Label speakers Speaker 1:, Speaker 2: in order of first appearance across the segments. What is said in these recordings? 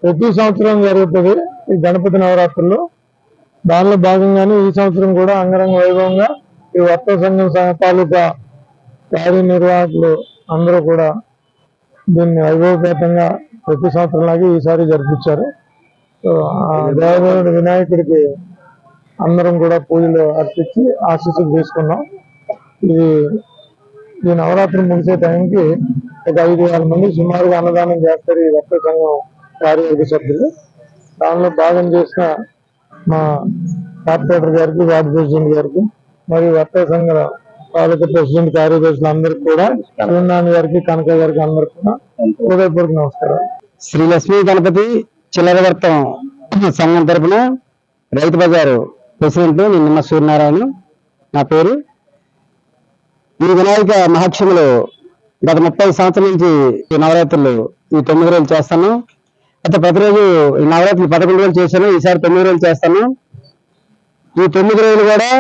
Speaker 1: ప్రతి సంవత్సరం జరుగుతుంది ఈ గణపతి నవరాత్రుల్లో. దానిలో భాగంగానే ఈ సంవత్సరం కూడా అంగరంగ వైభవంగా ఈ వర్తక సంఘం తాలూకా కార్యనిర్వాహకులు అందరూ కూడా దీన్ని వైభవపేతంగా ప్రతి సంవత్సరం లాగే ఈసారి జరిపించారు. సో ఆ దేవదేవుడి వినాయకుడికి అందరం కూడా పూజలు అర్పించి ఆశీస్సులు తీసుకున్నాం. ఈ నవరాత్రి ముగిసే టైంకి ఒక 5,000 మంది సుమారుగా అన్నదానం చేస్తారు ఈ వర్తక సంఘం కార్యవర్గ సభ్యులు. దానిలో భాగం చేసిన మా కార్పొరేటర్ గారికి, వార్డు ప్రెసిడెంట్ గారికి, మరియు వర్తక సంఘ తాలూకా ప్రెసిడెంట్ కార్యదర్శులు అందరికి కూడా, నాన్న గారికి, కనక గారికి అందరికి కూడా హృదయపూర్వక నమస్కారం.
Speaker 2: శ్రీ లక్ష్మీ గణపతి చిల్లర వర్తం సంఘం తరఫున రైతు బజారు ప్రెసిడెంట్ నిన్న సూర్యనారాయణ నా పేరు. ఈ వినాయక మహాక్షములు గత 30 సంవత్సరాల నుంచి ఈ నవరాత్రులు ఈ 9 రోజులు చేస్తాను. అయితే ప్రతిరోజు ఈ నవరాత్రులు 11 రోజులు చేశాను, ఈసారి 9 రోజులు చేస్తాను. ఈ 9 రోజులు కూడా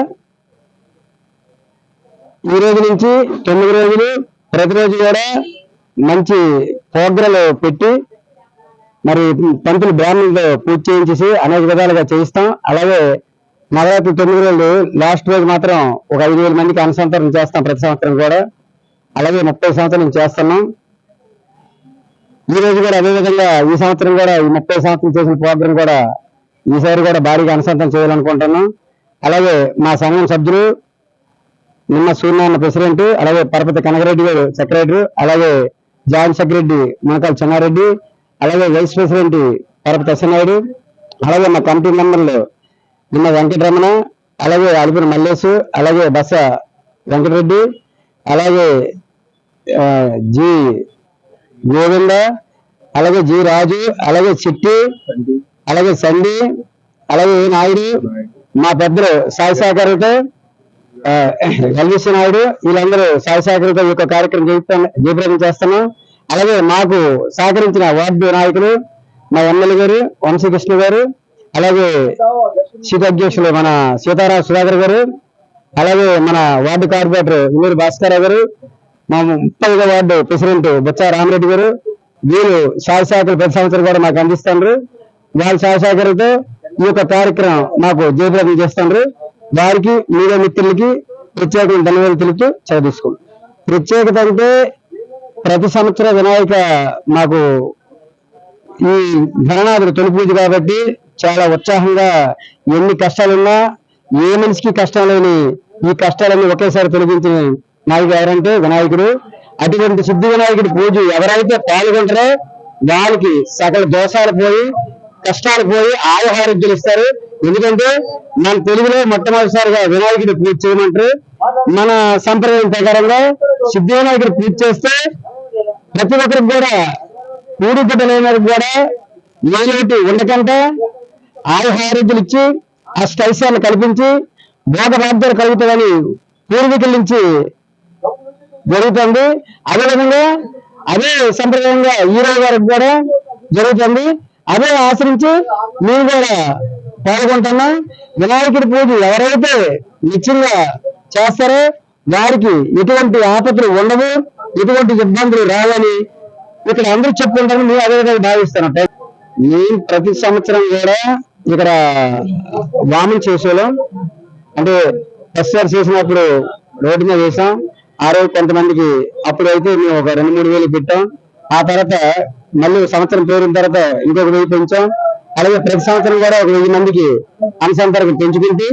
Speaker 2: ఈ రోజు నుంచి 9 రోజులు ప్రతిరోజు కూడా మంచి ప్రోగ్రాలు పెట్టి మరి పంతులు బ్రాహ్మణులతో పూజ చేయించేసి అనేక విధాలుగా చేయిస్తాం. అలాగే నవరాత్రి 9 రోజులు లాస్ట్ రోజు మాత్రం ఒక 5,000 మందికి అనుసంతరణ చేస్తాం ప్రతి సంవత్సరం కూడా. అలాగే 30 సంవత్సరాల నుంచి చేస్తున్నాం. ఈ రోజు కూడా అదేవిధంగా ఈ సంవత్సరం కూడా ఈ 30 సంవత్సరం చేసిన ప్రోగ్రాం కూడా ఈసారి కూడా భారీగా అనుసంతరణ చేయాలనుకుంటున్నాం. అలాగే మా సంఘం సభ్యులు నిన్న సూర్యనారాయణ ప్రెసిడెంట్, అలాగే పరపతి కనకరెడ్డి గారు సెక్రటరీ, అలాగే జాయింట్ సెక్రటరీ మునకాల చెన్నారెడ్డి, అలాగే వైస్ ప్రెసిడెంట్ పరపతి అచ్చెన్నాయుడు, అలాగే మా కమిటీ మెంబర్లు నిన్న వెంకటరమణ, అలాగే అలిపిన మల్లేశు, అలాగే బస వెంకటరెడ్డి, అలాగే జి గోవింద, అలాగే జి రాజు, అలాగే చిట్టి, అలాగే సండి, అలాగే నాయుడు, మా పెద్దలు సాయి సాగర్తో ఎల్విసి నాయుడు, వీళ్ళందరూ సాయి సాగర్తో ఈ యొక్క కార్యక్రమం జయప్రదం చేస్తున్నాం. అలాగే మాకు సహకరించిన వార్డు నాయకులు మా ఎమ్మెల్యే గారు వంశీకృష్ణ గారు, అలాగే సీత అధ్యక్షులు మన సీతారాం సుధాకర్ గారు, అలాగే మన వార్డు కార్పొరేటర్ ఉల్లూరు భాస్కర్ గారు, మా 30వ వార్డు ప్రెసిడెంట్ బొత్స రామరెడ్డి గారు, వీళ్ళు సహకారం ప్రతి సంవత్సరం కూడా మాకు అందిస్తున్నారు. వాళ్ళ సహకారంతో ఈ యొక్క కార్యక్రమం మాకు జయప్రదం చేస్తున్నారు. వారికి మీడియా మిత్రులకి ప్రత్యేకమైన ధన్యవాదాలు తెలుపుతూ చదివిస్తున్నాం. ప్రత్యేకత అంటే ప్రతి సంవత్సరం వినాయక మాకు ఈ గణనాథుడు తొలి పూజ కాబట్టి చాలా ఉత్సాహంగా ఎన్ని కష్టాలున్నా ఏ మనిషికి కష్టం లేని ఈ కష్టాలన్నీ ఒకేసారి తొలగించిన నాయకుడు ఎవరంటే వినాయకుడు. అటువంటి సిద్ధి వినాయకుడి పూజ ఎవరైతే పాల్గొంటారో వాళ్ళకి సకల దోషాలు పోయి కష్టాలు పోయి ఆయుహారోగ్యాలు ఇస్తారు. ఎందుకంటే మన తెలుగులో మొట్టమొదటిసారిగా వినాయకుడి పూజ చేయమంటారు. మన సంప్రదాయం ప్రకారంగా సిద్ధి వినాయకుడి పూజ చేస్తే ప్రతి ఒక్కరికి కూడా పూడి బిడ్డలైన కూడా ఏటి ఉండకంటే ఆయుహారోగ్యాలు ఇచ్చి అష్టైశ్వర్యాలు కల్పించి భోగభాగ్యాలు కలుగుతాయని పూర్వీకుల నుంచి జరుగుతుంది. అదేవిధంగా అదే సంప్రదాయంగా ఈ రోజు వరకు కూడా జరుగుతుంది. అదే ఆచరించి మేము కూడా పాల్గొంటున్నాం. వినాయకుడి పూజ ఎవరైతే నిత్యంగా చేస్తారో వారికి ఎటువంటి ఆపదలు ఉండవు, ఎటువంటి ఇబ్బందులు రావని ఇక్కడ అందరూ చెప్పుకుంటారని మేము అదేవిధంగా భావిస్తాను. మేము ప్రతి సంవత్సరం కూడా ఇక్కడ వామన్ చేసేవాళ్ళం. అంటే ఫస్ట్ ఇయర్ చేసినప్పుడు రోడ్డు మీద వేసాం. ఆ రోజు కొంతమందికి అప్పుడైతే మేము ఒక 2-3 వేలు పెట్టాం. ఆ తర్వాత మళ్ళీ సంవత్సరం పేరిన తర్వాత ఇంకొక 1000 పెంచాం. అలాగే ప్రతి సంవత్సరం కూడా ఒక 1000 మందికి అనుసంతరం పెంచుకుంటూ